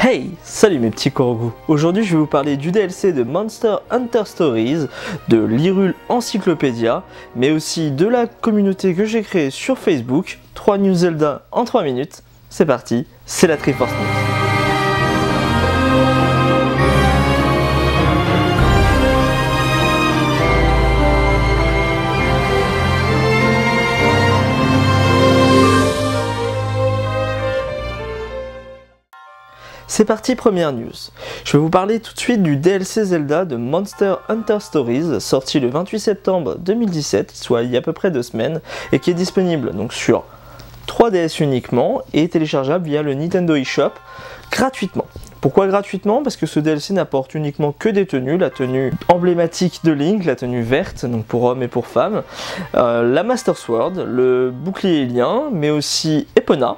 Hey, salut mes petits Korogu. Aujourd'hui je vais vous parler du DLC de Monster Hunter Stories, de l'Hyrule Encyclopédia, mais aussi de la communauté que j'ai créée sur Facebook. 3 news Zelda en 3 minutes. C'est parti, c'est la Triforce News. C'est parti, première news. Je vais vous parler tout de suite du DLC Zelda de Monster Hunter Stories, sorti le 28 septembre 2017, soit il y a à peu près 2 semaines, et qui est disponible donc sur 3DS uniquement et téléchargeable via le Nintendo eShop gratuitement. Pourquoi gratuitement? Parce que ce DLC n'apporte uniquement que des tenues, la tenue emblématique de Link, la tenue verte, donc pour hommes et pour femmes, la Master Sword, le bouclier lien, mais aussi Epona,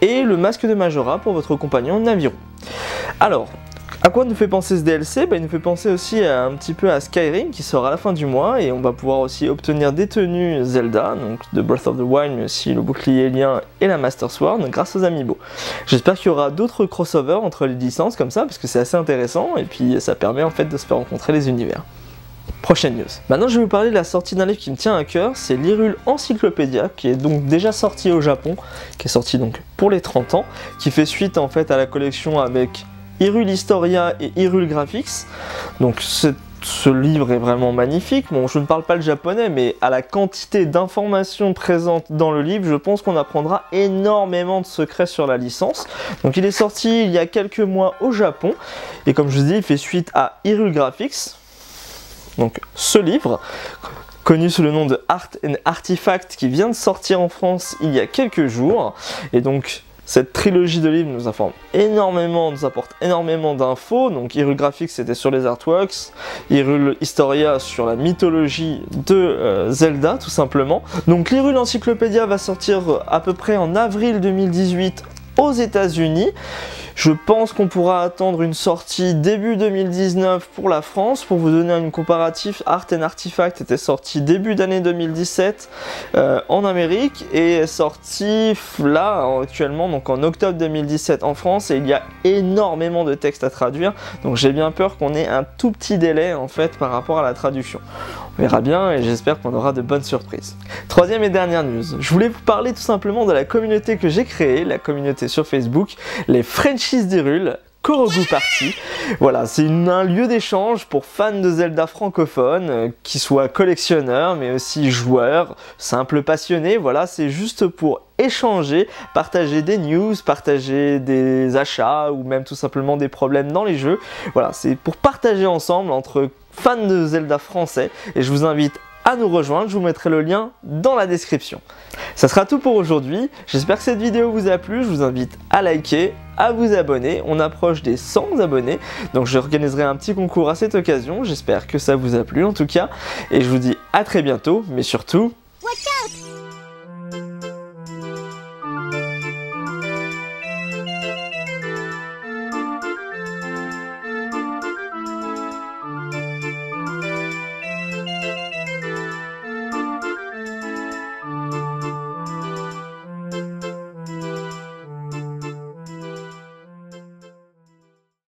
et le masque de Majora pour votre compagnon Naviru. Alors, à quoi nous fait penser ce DLC? Il nous fait penser aussi un petit peu à Skyrim qui sort à la fin du mois et on va pouvoir aussi obtenir des tenues Zelda, donc de Breath of the Wild, mais aussi le bouclier lien et la Master Sword grâce aux amiibo. J'espère qu'il y aura d'autres crossovers entre les licences comme ça parce que c'est assez intéressant et puis ça permet en fait de se faire rencontrer les univers. Prochaine news. Maintenant je vais vous parler de la sortie d'un livre qui me tient à cœur, c'est l'Hyrule Encyclopédia, qui est donc déjà sorti au Japon, qui est sorti donc pour les 30 ans, qui fait suite en fait à la collection avec Hyrule Historia et Hyrule Graphics. Donc ce livre est vraiment magnifique. Bon, je ne parle pas le japonais, mais à la quantité d'informations présentes dans le livre, je pense qu'on apprendra énormément de secrets sur la licence. Donc il est sorti il y a quelques mois au Japon, et comme je vous dis, il fait suite à Hyrule Graphics. Donc ce livre, connu sous le nom de Art and Artifact, qui vient de sortir en France il y a quelques jours, et donc cette trilogie de livres nous informe énormément, nous apporte énormément d'infos. Donc Hyrule Graphics c'était sur les artworks, Hyrule Historia sur la mythologie de Zelda tout simplement. Donc l'Hyrule Encyclopédia va sortir à peu près en avril 2018 aux États-Unis. Je pense qu'on pourra attendre une sortie début 2019 pour la France. Pour vous donner un comparatif, Art and Artifact était sorti début d'année 2017 en Amérique et est sorti là actuellement donc en octobre 2017 en France, et il y a énormément de textes à traduire, donc j'ai bien peur qu'on ait un tout petit délai en fait par rapport à la traduction. On verra bien et j'espère qu'on aura de bonnes surprises. Troisième et dernière news, je voulais vous parler tout simplement de la communauté que j'ai créée, la communauté sur Facebook, les Frenchies d'Hyrule, Korogu Party. Voilà, c'est un lieu d'échange pour fans de Zelda francophones, qui soient collectionneurs mais aussi joueurs, simples passionnés. Voilà, c'est juste pour échanger, partager des news, partager des achats ou même tout simplement des problèmes dans les jeux. Voilà, c'est pour partager ensemble entre fans de Zelda français et je vous invite à nous rejoindre, je vous mettrai le lien dans la description. Ça sera tout pour aujourd'hui, j'espère que cette vidéo vous a plu, je vous invite à liker, à vous abonner, on approche des 100 abonnés, donc j'organiserai un petit concours à cette occasion, j'espère que ça vous a plu en tout cas, et je vous dis à très bientôt, mais surtout,